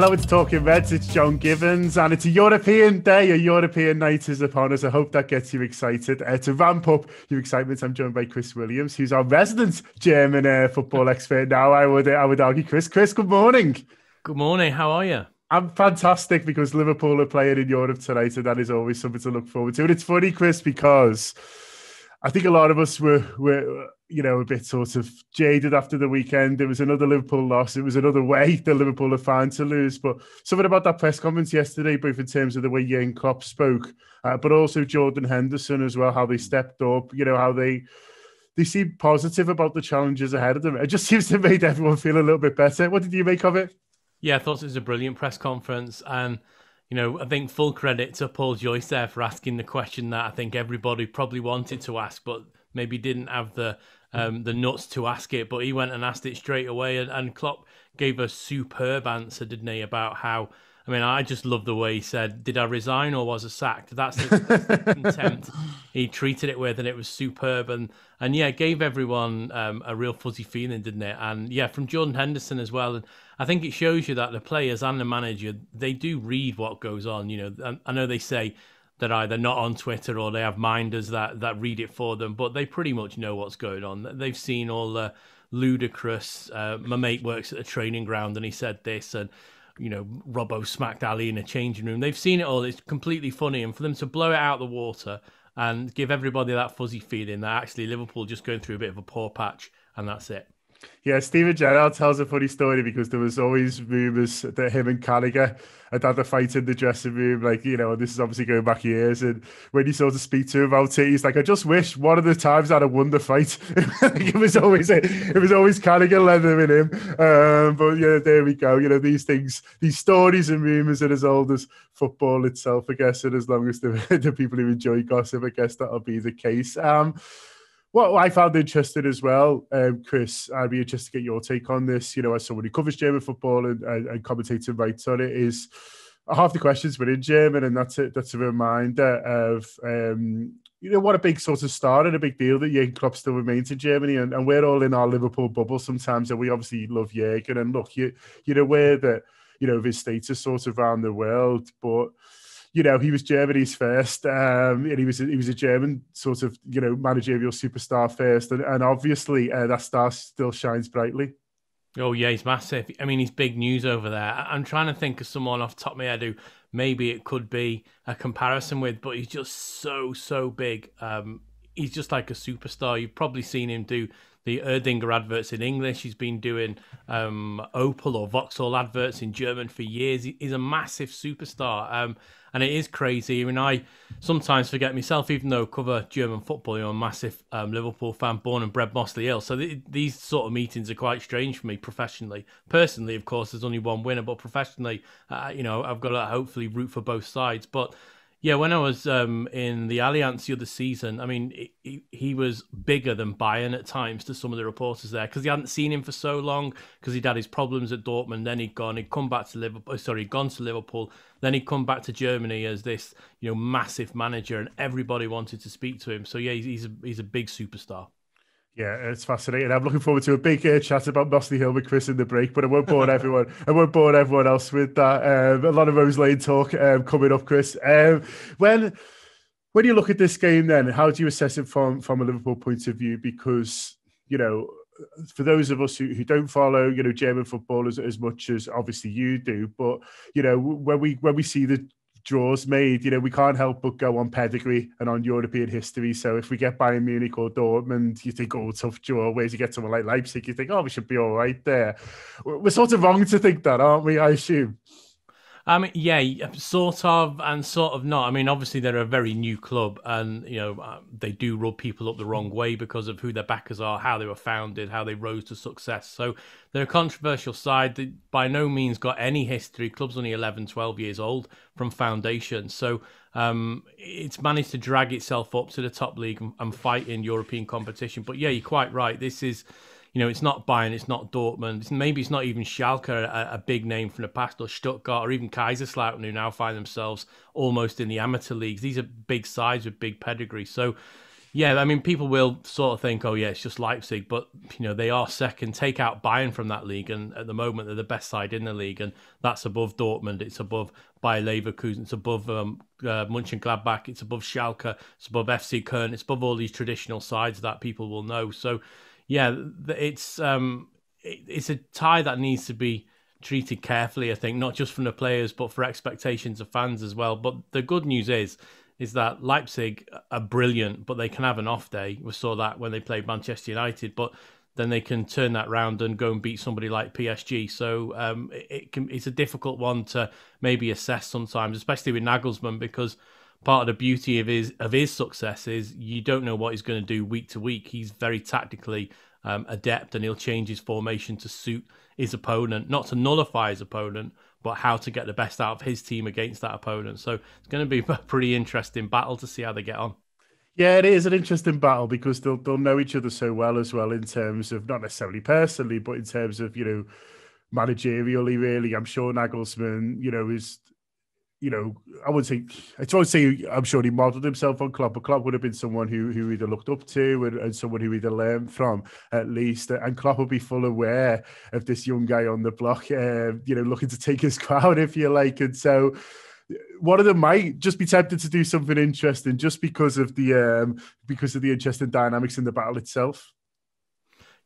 Hello, it's Talking Reds. It's John Gibbons, and it's a European day. A European night is upon us. I hope that gets you excited. To ramp up your excitement, I'm joined by Chris Williams, who's our resident German football expert now. I would argue, Chris. Chris, good morning. Good morning. How are you? I'm fantastic because Liverpool are playing in Europe tonight, and that is always something to look forward to. And it's funny, Chris, because I think a lot of us were a bit sort of jaded after the weekend. It was another Liverpool loss. It was another way that Liverpool are fine to lose. But something about that press conference yesterday, both in terms of the way Jurgen Klopp spoke, but also Jordan Henderson as well, how they stepped up, how they seemed positive about the challenges ahead of them. It just seems to have made everyone feel a little bit better. What did you make of it? Yeah, I thought it was a brilliant press conference. And, I think full credit to Paul Joyce there for asking the question that I think everybody probably wanted to ask, but maybe didn't have the nuts to ask it. But he went and asked it straight away. And Klopp gave a superb answer, didn't he, about how... I just love the way he said, did I resign or was I sacked? That's the contempt he treated it with, and it was superb. And it gave everyone a real fuzzy feeling, didn't it? And yeah, from Jordan Henderson as well. And I think it shows you that the players and the manager, they do read what goes on. I know they say that either not on Twitter or they have minders that read it for them, but they pretty much know what's going on. They've seen all the ludicrous, my mate works at a training ground and he said this, and Robbo smacked Ali in a changing room. They've seen it all. It's completely funny. And for them to blow it out of the water and give everybody that fuzzy feeling that actually Liverpool just going through a bit of a poor patch and that's it. Yeah, Steven Gerrard tells a funny story because there was always rumours that him and Carragher had a fight in the dressing room. This is obviously going back years. And when you sort of speak to him about it, he's like, I just wish one of the times I'd have won the fight. it was always Carragher leathering him. But there we go. These things, these stories and rumours are as old as football itself, I guess. And as long as the people who enjoy gossip, I guess that'll be the case. What I found interesting as well, Chris, I'd be interested to get your take on this, as someone who covers German football and commentating writes on it, is half the questions were in German, and that's a reminder of, what a big sort of star and a big deal that Jurgen Klopp still remains in Germany, and we're all in our Liverpool bubble sometimes, and we obviously love Jurgen, and look, you're aware that, of his status sort of around the world, but... he was Germany's first, and he was a German sort of, managerial superstar first, and obviously that star still shines brightly. Oh yeah, he's massive. He's big news over there. I'm trying to think of someone off the top of my head who maybe it could be a comparison with, but he's just so big. He's just like a superstar. You've probably seen him do the Erdinger adverts in English. He's been doing Opel or Vauxhall adverts in German for years. He's a massive superstar. And it is crazy. I sometimes forget myself, even though I cover German football, I'm a massive Liverpool fan, born and bred Mossley Hill. So these sort of meetings are quite strange for me professionally. Personally, of course, there's only one winner, but professionally, I've got to hopefully root for both sides. But yeah, when I was in the Allianz the other season, he was bigger than Bayern at times to some of the reporters there because he hadn't seen him for so long because he'd had his problems at Dortmund. Then he'd come back to Liverpool. Sorry, he'd gone to Liverpool. Then he'd come back to Germany as this, massive manager, and everybody wanted to speak to him. So yeah, he's a big superstar. Yeah, it's fascinating. I'm looking forward to a big chat about Mossley Hill with Chris in the break, but I won't bore everyone. I won't bore everyone else with that. A lot of Rose Lane talk coming up, Chris. When you look at this game, then how do you assess it from a Liverpool point of view? Because for those of us who don't follow German football as much as obviously you do, but when we see the draws made, we can't help but go on pedigree and on European history. So if we get Bayern Munich or Dortmund, you think, oh, tough draw. Whereas you get someone like Leipzig, you think, oh, we should be all right there. We're sort of wrong to think that, aren't we, I assume? Yeah, sort of and sort of not. Obviously they're a very new club, and they do rub people up the wrong way because of who their backers are, how they were founded, how they rose to success. So they're a controversial side. They by no means got any history. Club's only 11, 12 years old from foundation. So it's managed to drag itself up to the top league and fight in European competition. But yeah, you're quite right. This is... it's not Bayern, it's not Dortmund, maybe it's not even Schalke, a big name from the past, or Stuttgart, or even Kaiserslautern, who now find themselves almost in the amateur leagues. These are big sides with big pedigree. So, Yeah, I mean, people will sort of think, oh, yeah, it's just Leipzig, but, they are second. Take out Bayern from that league, and at the moment, they're the best side in the league, and that's above Dortmund, it's above Bayer Leverkusen, it's above Mönchengladbach, it's above Schalke, it's above FC Köln, it's above all these traditional sides that people will know. So, yeah, it's a tie that needs to be treated carefully, I think, not just from the players, but for expectations of fans as well. But the good news is that Leipzig are brilliant, but they can have an off day. We saw that when they played Manchester United, but then they can turn that round and go and beat somebody like PSG. So it's a difficult one to maybe assess sometimes, especially with Nagelsmann, because part of the beauty of his success is you don't know what he's going to do week to week. He's very tactically adept, and he'll change his formation to suit his opponent, not to nullify his opponent, but how to get the best out of his team against that opponent. So it's going to be a pretty interesting battle to see how they get on. Yeah, it is an interesting battle because they'll know each other so well as well in terms of not necessarily personally, but in terms of managerially. Really, I'm sure Nagelsmann, is I won't say I'm sure he modelled himself on Klopp, but Klopp would have been someone who either looked up to and someone who either learned from at least. And Klopp will be full aware of this young guy on the block, looking to take his crown, if you like. And so one of them might just be tempted to do something interesting just because of the interesting dynamics in the battle itself.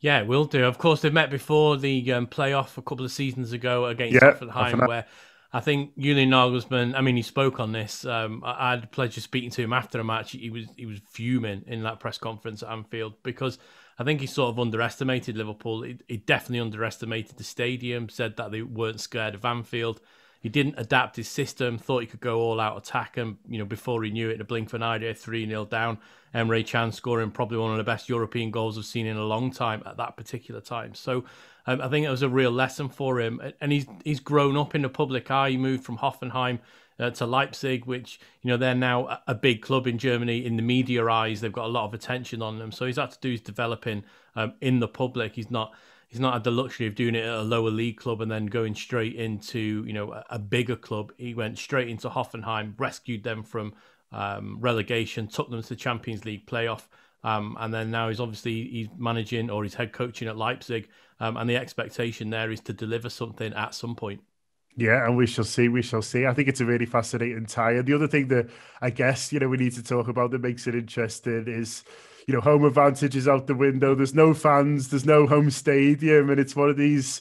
Yeah, it will do. Of course, they've met before the playoff a couple of seasons ago against Hoffenheim, where I think Julian Nagelsmann, I mean, he spoke on this. I had the pleasure of speaking to him after the match. He was fuming in that press conference at Anfield because I think he sort of underestimated Liverpool. He definitely underestimated the stadium, said that they weren't scared of Anfield. He didn't adapt his system, thought he could go all out attack, and before he knew it, in a blink of an eye, 3-0 down. Emre Can scoring probably one of the best European goals I've seen in a long time at that particular time. So I think it was a real lesson for him, and he's grown up in the public eye. He moved from Hoffenheim to Leipzig, which they're now a big club in Germany in the media eyes. They've got a lot of attention on them, so he's had to do his developing in the public. He's not had the luxury of doing it at a lower league club and then going straight into a bigger club. He went straight into Hoffenheim, rescued them from relegation, took them to the Champions League playoff, and then now he's managing, or he's head coaching at Leipzig, and the expectation there is to deliver something at some point. Yeah, and we shall see. We shall see. I think it's a really fascinating tie. And the other thing that I guess we need to talk about that makes it interesting is home advantage is out the window. There's no fans. There's no home stadium, and it's one of these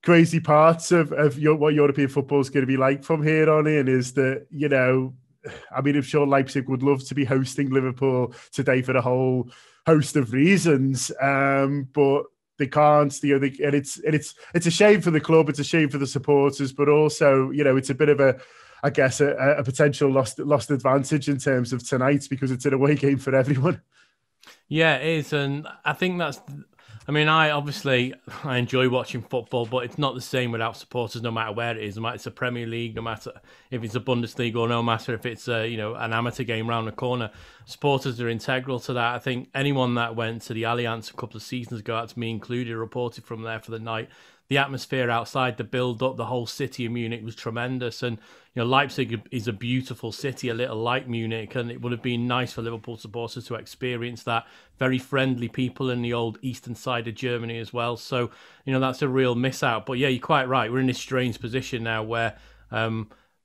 crazy parts of what European football is going to be like from here on in. Is that I mean, I'm sure Leipzig would love to be hosting Liverpool today for a whole host of reasons, but they can't. And it's a shame for the club. It's a shame for the supporters, but also it's a bit of a potential lost advantage in terms of tonight because it's an away game for everyone. Yeah, it is, and I think that's. I mean, I enjoy watching football, but it's not the same without supporters. No matter where it is, no matter if it's a Premier League, no matter if it's a Bundesliga, or no matter if it's an amateur game round the corner, supporters are integral to that. I think anyone that went to the Allianz a couple of seasons ago, that's me included, reported from there for the night. The atmosphere outside, the build-up, the whole city of Munich was tremendous. And, Leipzig is a beautiful city, a little like Munich, and it would have been nice for Liverpool supporters to experience that. Very friendly people in the old eastern side of Germany as well. So, that's a real miss out. But yeah, you're quite right. We're in this strange position now where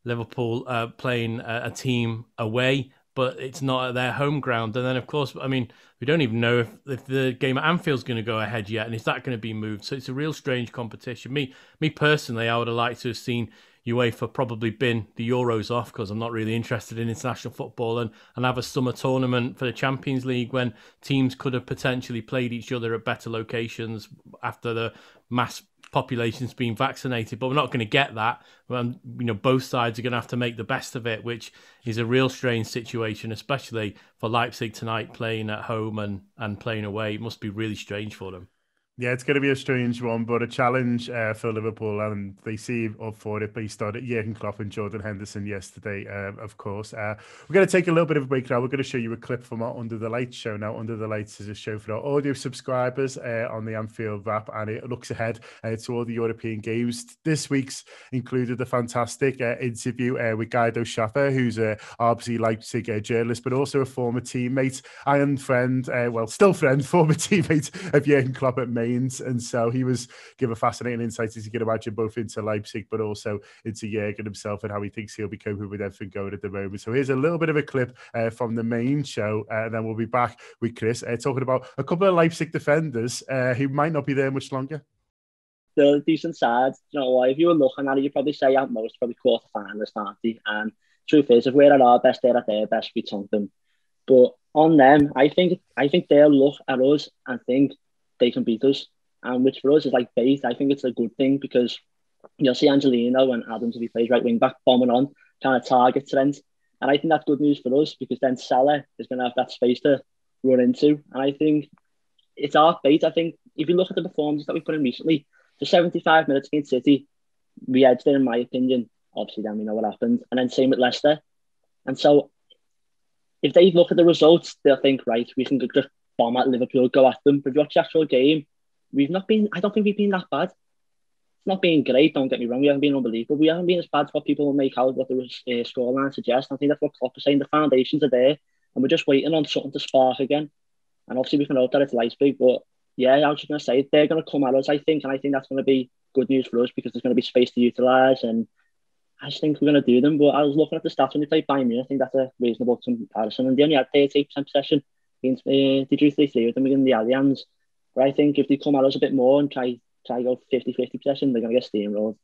Liverpool are playing a team away, but it's not at their home ground. And then, of course, I mean, we don't even know if the game at Anfield's going to go ahead yet, and is that going to be moved? So it's a real strange competition. Me personally, I would have liked to have seen UEFA probably bin the Euros off because I'm not really interested in international football and have a summer tournament for the Champions League when teams could have potentially played each other at better locations after the mass population's been vaccinated, but we're not going to get that. Both sides are going to have to make the best of it, which is a real strange situation, especially for Leipzig tonight, playing at home and playing away. It must be really strange for them. Yeah, it's going to be a strange one, but a challenge for Liverpool, and they seem up for it based on Jurgen Klopp and Jordan Henderson yesterday, of course. We're going to take a little bit of a break now. We're going to show you a clip from our Under the Lights show now. Under the Lights is a show for our audio subscribers on the Anfield Wrap, and it looks ahead to all the European games. This week's included a fantastic interview with Guido Schaffer, who's a RB Leipzig journalist, but also a former teammate and friend, still friend, former teammate of Jurgen Klopp at and so he was given fascinating insights, as you can imagine, both into Leipzig but also into Jurgen himself and how he thinks he'll be coping with everything going at the moment. So here's a little bit of a clip from the main show, and then we'll be back with Chris talking about a couple of Leipzig defenders who might not be there much longer. They're a decent side. You know what? If you were looking at it, you'd probably say at most probably quarter-finalists, aren't they? And truth is, if we're at our best, they're at their best, we tunk them. But on them, I think they'll look at us and think they can beat us, and which for us is like bait. I think it's a good thing because you'll see Angelino and Adams, if he plays right wing back, bombing on, trying to target Trent, and I think that's good news for us because then Salah is going to have that space to run into, and I think it's our bait. I think if you look at the performances that we put in recently, for 75 minutes against City, we edged it in my opinion. Obviously, then we know what happened, and then same with Leicester, and so if they look at the results, they'll think, right, we can just bomb at Liverpool, go at them. But if you watch the actual game, I don't think we've been that bad. It's not been great, don't get me wrong. We haven't been unbelievable. We haven't been as bad as what people will make out, what the scoreline suggests. I think that's what Klopp is saying. The foundations are there, and we're just waiting on something to spark again. And obviously, we can hope that it's Leipzig. But yeah, I was just going to say, they're going to come at us, I think. And I think that's going to be good news for us because there's going to be space to utilise. And I just think we're going to do them. But I was looking at the stats when they played Bayern Munich. I think that's a reasonable comparison. And they only had 38% possession. They drew 3-3 with them against the Allianz. But I think if they come at us a bit more and try go 50-50 possession, they're going to get steamrolled.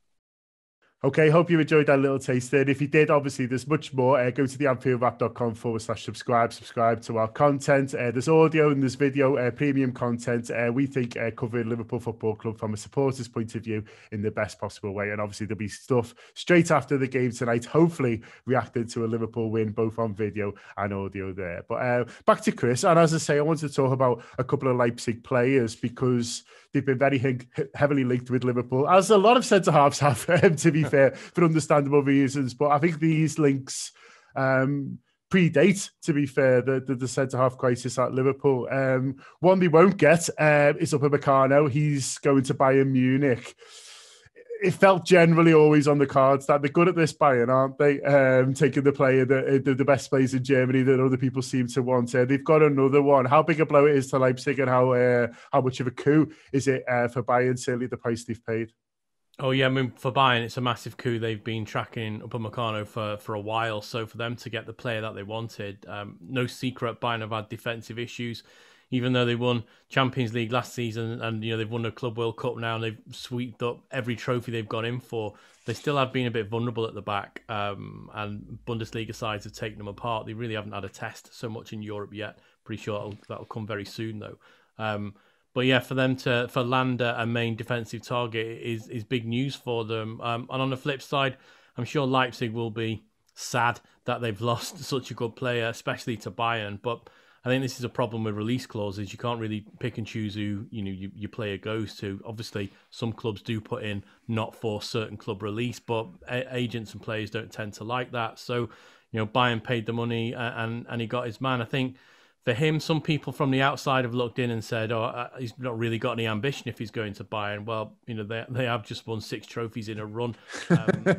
Okay, hope you enjoyed that little taste there. If you did, obviously, there's much more. Go to the AnfieldWrap.com/subscribe to our content. There's audio and there's video, premium content. We think covering Liverpool Football Club from a supporter's point of view in the best possible way. And obviously, there'll be stuff straight after the game tonight, hopefully reacting to a Liverpool win, both on video and audio there. But back to Chris. And as I say, I wanted to talk about a couple of Leipzig players because they've been very heavily linked with Liverpool, as a lot of centre-halves have, to be fair, for understandable reasons. But I think these links predate, to be fair, the centre-half crisis at Liverpool. One they won't get is Upamecano. He's going to Bayern Munich. It felt generally always on the cards that they're good at this, Bayern, aren't they? Taking the player, the best players in Germany that other people seem to want. They've got another one. How big a blow it is to Leipzig, and how much of a coup is it for Bayern? Certainly the price they've paid. Oh yeah, I mean for Bayern, it's a massive coup. They've been tracking Upamecano for a while, so for them to get the player that they wanted, no secret, Bayern have had defensive issues. Even though they won Champions League last season and they've won the Club World Cup now and they've swept up every trophy they've gone in for, they still have been a bit vulnerable at the back. And Bundesliga sides have taken them apart. They really haven't had a test so much in Europe yet. Pretty sure that'll come very soon though. But yeah, for them for land a main defensive target is big news for them. And on the flip side, I'm sure Leipzig will be sad that they've lost such a good player, especially to Bayern. But I think this is a problem with release clauses. You can't really pick and choose who your player goes to. Obviously, some clubs do put in not for certain club release, but agents and players don't tend to like that. So, Bayern paid the money and he got his man. I think for him, some people from the outside have looked in and said, he's not really got any ambition if he's going to Bayern. Well, they have just won 6 trophies in a run.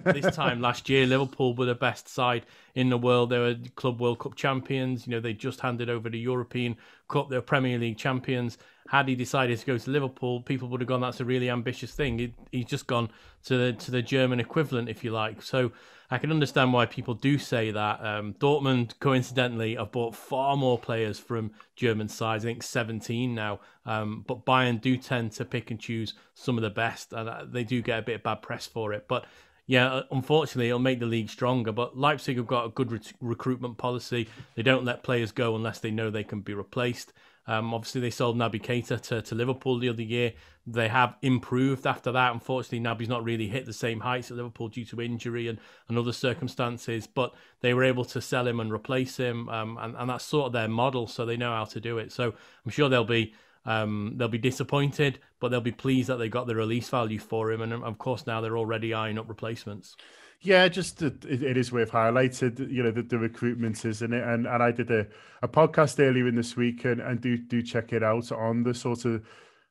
This time last year, Liverpool were the best side in the world. They were Club World Cup champions. They just handed over the European Cup. They were Premier League champions. Had he decided to go to Liverpool, people would have gone, that's a really ambitious thing. He's just gone to the German equivalent, if you like. So I can understand why people do say that. Dortmund, coincidentally, have bought far more players from German sides. I think 17 now. But Bayern do tend to pick and choose some of the best, and they do get a bit of bad press for it. But yeah, unfortunately, it'll make the league stronger. But Leipzig have got a good recruitment policy. They don't let players go unless they know they can be replaced. Obviously, they sold Naby Keita to Liverpool the other year. They have improved after that. Unfortunately, Naby's not really hit the same heights at Liverpool due to injury and other circumstances, but they were able to sell him and replace him, and that's sort of their model, so they know how to do it. So I'm sure they'll be They'll be disappointed, but they'll be pleased that they got the release value for him. And of course, now they're already eyeing up replacements. Yeah, just it is worth highlighting, the recruitment, isn't it? And I did a podcast earlier in this week, and do check it out on the sort of,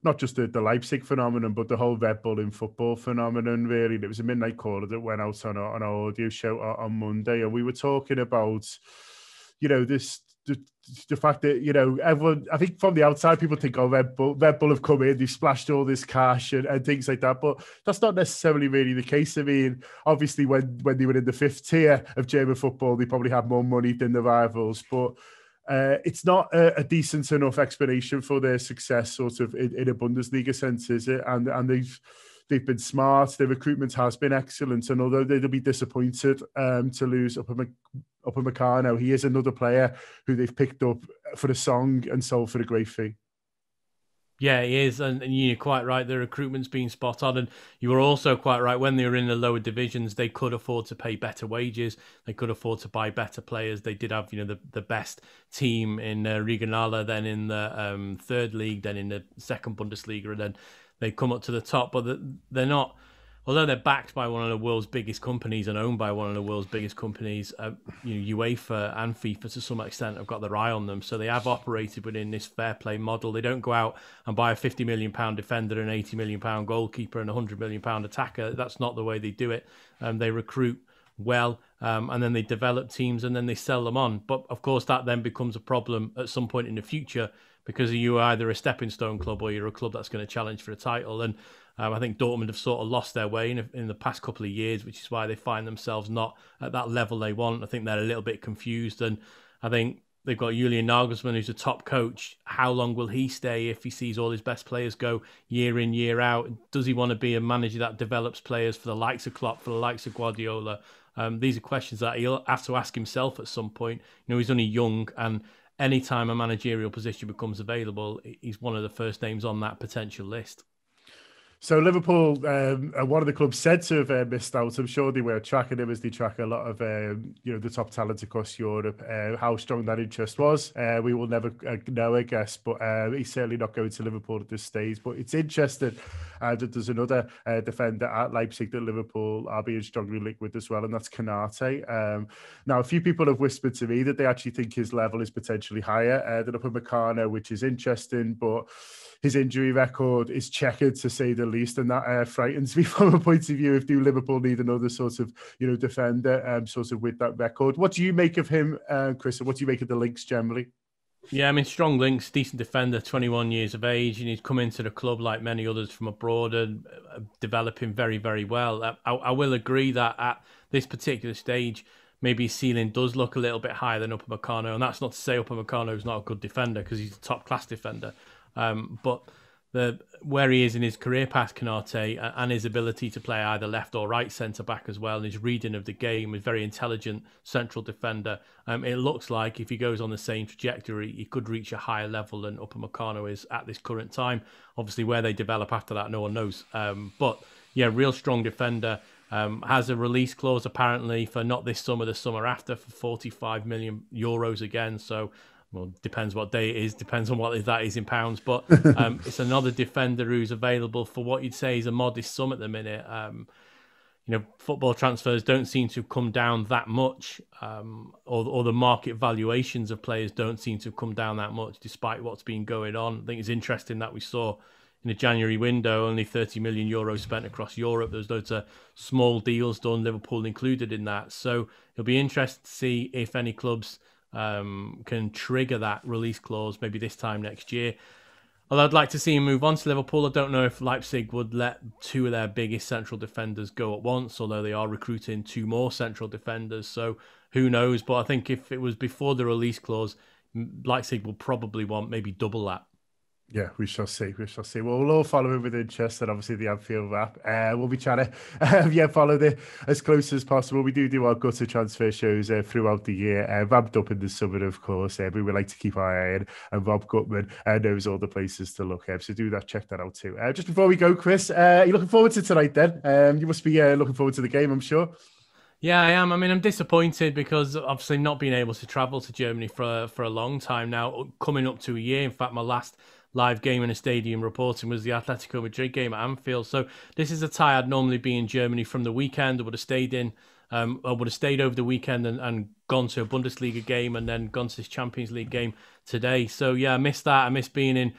not just the Leipzig phenomenon, but the whole Red Bull in football phenomenon, really. There was a midnight caller that went out on our audio show on Monday, and we were talking about, the fact that, everyone, I think from the outside, people think, oh, Red Bull have come in, they've splashed all this cash and things like that. But that's not necessarily really the case. I mean, obviously, when they were in the 5th tier of German football, they probably had more money than the rivals. But it's not a decent enough explanation for their success, sort of in a Bundesliga sense, is it? And they've been smart. Their recruitment has been excellent, and although they'll be disappointed to lose Upamecano, he is another player who they've picked up for the song and sold for a great fee. Yeah, he is, and you're quite right. The recruitment's been spot on, and you were also quite right. When they were in the lower divisions, they could afford to pay better wages. They could afford to buy better players. They did have, the best team in Regionalliga, then in the third league, then in the second Bundesliga, and then they come up to the top. But they're not. Although they're backed by one of the world's biggest companies and owned by one of the world's biggest companies, UEFA and FIFA to some extent have got their eye on them. So they have operated within this fair play model. They don't go out and buy a £50 million defender, an £80 million goalkeeper and a £100 million attacker. That's not the way they do it. They recruit well, and then they develop teams and then they sell them on. But of course, that then becomes a problem at some point in the future, because you're either a stepping stone club or you're a club that's going to challenge for a title. And I think Dortmund have sort of lost their way in the past couple of years, which is why they find themselves not at that level they want. I think they're a little bit confused, and I think they've got Julian Nagelsmann, who's a top coach. How long will he stay if he sees all his best players go year in, year out? Does he want to be a manager that develops players for the likes of Klopp, for the likes of Guardiola? These are questions that he'll have to ask himself at some point. He's only young, and anytime a managerial position becomes available, he's one of the first names on that potential list. So Liverpool, one of the clubs said to have missed out. I'm sure they were tracking him as they track a lot of, the top talent across Europe. How strong that interest was, we will never know, I guess. But he's certainly not going to Liverpool at this stage. But it's interesting that there's another defender at Leipzig that Liverpool are being strongly linked with as well, and that's Konate. Now, a few people have whispered to me that they actually think his level is potentially higher than Upamecano, which is interesting, but his injury record is checkered, to say the least, and that frightens me from a point of view. If do Liverpool need another sort of, defender, sort of with that record? What do you make of him, Chris? And what do you make of the links generally? Yeah, I mean, strong links, decent defender, 21 years of age, and he's come into the club like many others from abroad and developing very, very well. I will agree that at this particular stage, maybe his ceiling does look a little bit higher than Upamecano, and that's not to say Upamecano is not a good defender, because he's a top-class defender. But where he is in his career path, Konate, and his ability to play either left or right centre-back as well, and his reading of the game, is very intelligent central defender. It looks like if he goes on the same trajectory, he could reach a higher level than Upamecano is at this current time. Obviously, where they develop after that, no one knows. But yeah, real strong defender. Has a release clause apparently for not this summer, the summer after, for 45 million euros again. So, well, depends what day it is, depends on what that is in pounds. But it's another defender who's available for what you'd say is a modest sum at the minute. Football transfers don't seem to come down that much, or the market valuations of players don't seem to come down that much, despite what's been going on. I think it's interesting that we saw in the January window only 30 million euros spent across Europe. There's loads of small deals done, Liverpool included in that. So it'll be interesting to see if any clubs can trigger that release clause maybe this time next year. Although I'd like to see him move on to Liverpool. I don't know if Leipzig would let two of their biggest central defenders go at once, although they are recruiting two more central defenders. So who knows? But I think if it was before the release clause, Leipzig will probably want maybe double that. Yeah, we shall see. We shall see. Well, we'll all follow it with interest, and obviously the Anfield Wrap. We'll be trying to follow it as close as possible. We do our gutter transfer shows throughout the year, ramped up in the summer, of course. We would like to keep our eye on, and Rob Gutman knows all the places to look. So do that, check that out too. Just before we go, Chris, you're looking forward to tonight then? You must be looking forward to the game, I'm sure. Yeah, I am. I mean, I'm disappointed because obviously not being able to travel to Germany for a long time now, coming up to a year. In fact, my last live game in a stadium reporting was the Atletico Madrid game at Anfield. So this is a tie I'd normally be in Germany from the weekend. I would have stayed over the weekend and gone to a Bundesliga game and then gone to this Champions League game today. So yeah, I missed that. I miss being in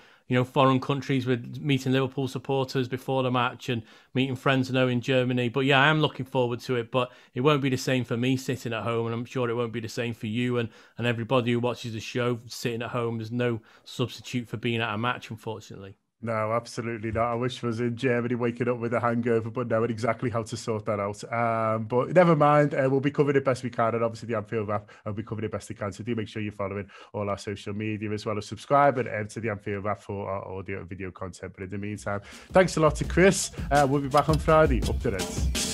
foreign countries with meeting Liverpool supporters before the match and meeting friends in Germany. But yeah, I am looking forward to it, but it won't be the same for me sitting at home, and I'm sure it won't be the same for you and everybody who watches the show sitting at home. There's no substitute for being at a match, unfortunately. No, absolutely not. I wish I was in Germany waking up with a hangover, but knowing exactly how to sort that out. But never mind, we'll be covering it best we can, and obviously the Anfield Wrap will be covering it best we can. So do make sure you're following all our social media as well as subscribing to the Anfield Wrap for our audio and video content. But in the meantime, thanks a lot to Chris. We'll be back on Friday. Up to Reds.